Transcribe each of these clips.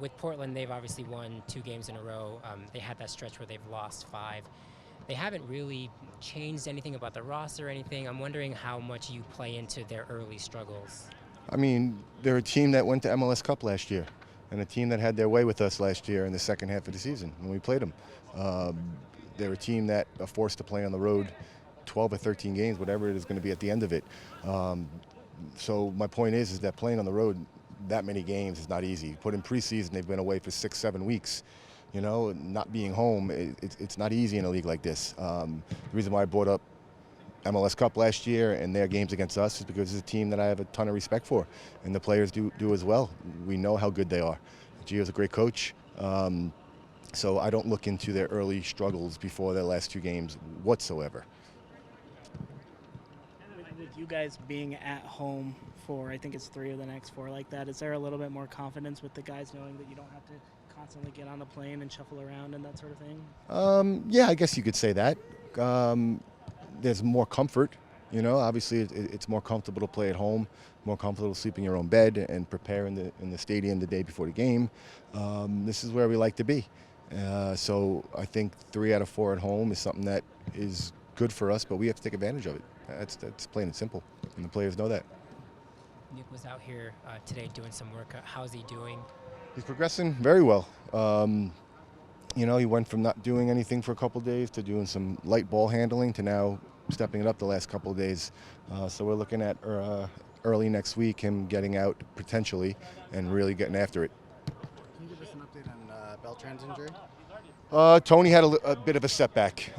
with Portland, they've obviously won 2 games in a row. They had that stretch where they've lost 5. They haven't really changed anything about the roster or anything. I'm wondering how much you play into their early struggles. I mean, they're a team that went to MLS Cup last year, and a team that had their way with us last year in the second half of the season when we played them. They're a team that are forced to play on the road 12 or 13 games, whatever it is going to be at the end of it. So my point is that playing on the road that many games is not easy. Put in preseason, they've been away for 6-7 weeks. You know, not being home, it's not easy in a league like this. The reason why I brought up MLS Cup last year and their games against us is because it's a team that I have a ton of respect for, and the players do as well. We know how good they are. Gio's a great coach, so I don't look into their early struggles before their last 2 games whatsoever. With you guys being at home for, I think it's 3 of the next 4 like that, is there a little bit more confidence with the guys knowing that you don't have to constantly get on a plane and shuffle around and that sort of thing? Yeah, I guess you could say that. There's more comfort, you know. Obviously, it's more comfortable to play at home, more comfortable to sleep in your own bed and prepare in the stadium the day before the game. This is where we like to be. So I think 3 out of 4 at home is something that is good for us, but we have to take advantage of it. That's plain and simple, and the players know that. Nick was out here today doing some work. How's he doing? He's progressing very well. You know, he went from not doing anything for a couple of days to doing some light ball handling to now stepping it up the last couple of days. So we're looking at early next week him getting out potentially and really getting after it. Can you give us an update on Beltran's injury? Tony had a bit of a setback.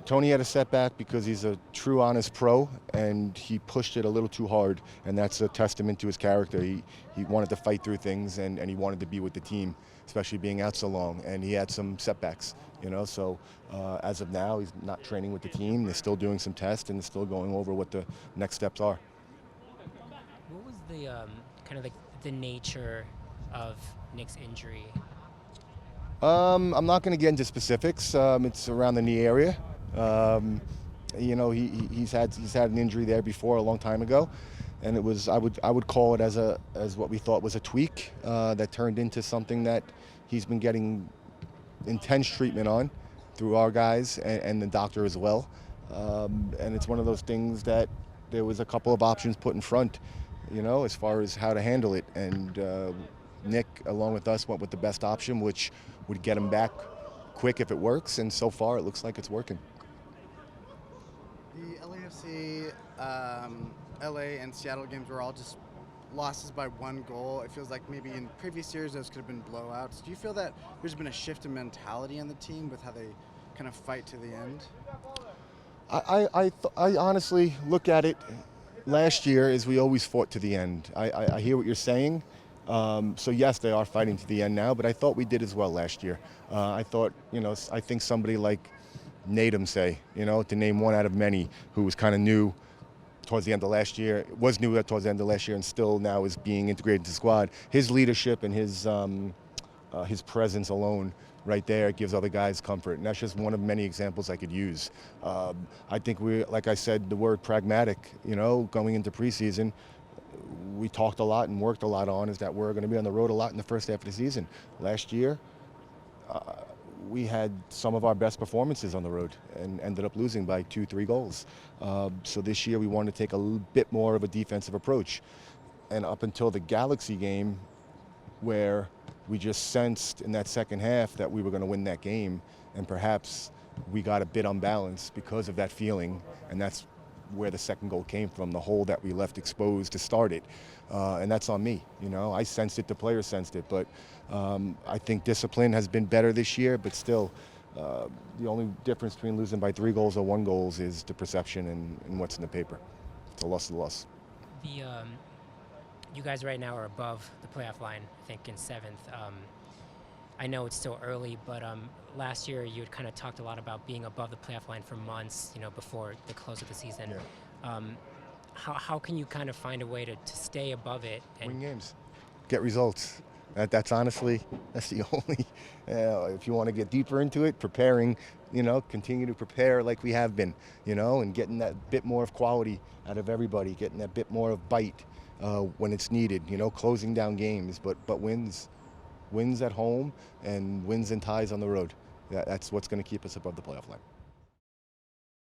Tony had a setback because he's a true, honest pro, and he pushed it a little too hard, and that's a testament to his character. He wanted to fight through things, and he wanted to be with the team, especially being out so long, and he had some setbacks, you know. So as of now, he's not training with the team. They're still doing some tests, and they're still going over what the next steps are. What was the kind of the nature of Nick's injury? I'm not going to get into specifics. It's around the knee area. You know, he's had an injury there before a long time ago, and it was I would call it as what we thought was a tweak that turned into something that he's been getting intense treatment on through our guys and the doctor as well. And it's one of those things that there was a couple of options put in front, you know, as far as how to handle it. And Nick, along with us, went with the best option, which would get him back quick if it works, and so far it looks like it's working. The LAFC, LA and Seattle games were all just losses by 1 goal. It feels like maybe in previous years those could have been blowouts. Do you feel that there's been a shift in mentality on the team with how they kind of fight to the end? I honestly look at it last year as we always fought to the end. I hear what you're saying. So yes, they are fighting to the end now, but I thought we did as well last year. I thought, you know, I think somebody like Nadum, say, you know, to name one out of many, who was kind of new towards the end of last year, was new towards the end of last year and still now is being integrated into the squad. His leadership and his presence alone right there gives other guys comfort, and that's just one of many examples I could use. I think we, like I said, the word pragmatic, you know, going into preseason, we talked a lot and worked a lot on is that we're going to be on the road a lot in the first half of the season. Last year, we had some of our best performances on the road and ended up losing by 2-3 goals. So this year we wanted to take a bit more of a defensive approach. And up until the Galaxy game, where we just sensed in that second half that we were going to win that game, and perhaps we got a bit unbalanced because of that feeling, and that's where the second goal came from, the hole that we left exposed to start it. And that's on me, you know. I sensed it, the players sensed it, but I think discipline has been better this year, but still the only difference between losing by 3 goals or 1 goal is the perception and what's in the paper. It's a loss to loss. You guys right now are above the playoff line, I think in 7th. I know it's still early, but last year you had kind of talked a lot about being above the playoff line for months, you know, before the close of the season. Yeah. How can you kind of find a way to stay above it? And win games, get results. That's honestly, that's the only, if you want to get deeper into it, preparing, you know, continue to prepare like we have been, you know, and getting that bit more of quality out of everybody, getting that bit more of bite when it's needed, you know, closing down games, but wins wins at home and wins and ties on the road. That's what's going to keep us above the playoff line.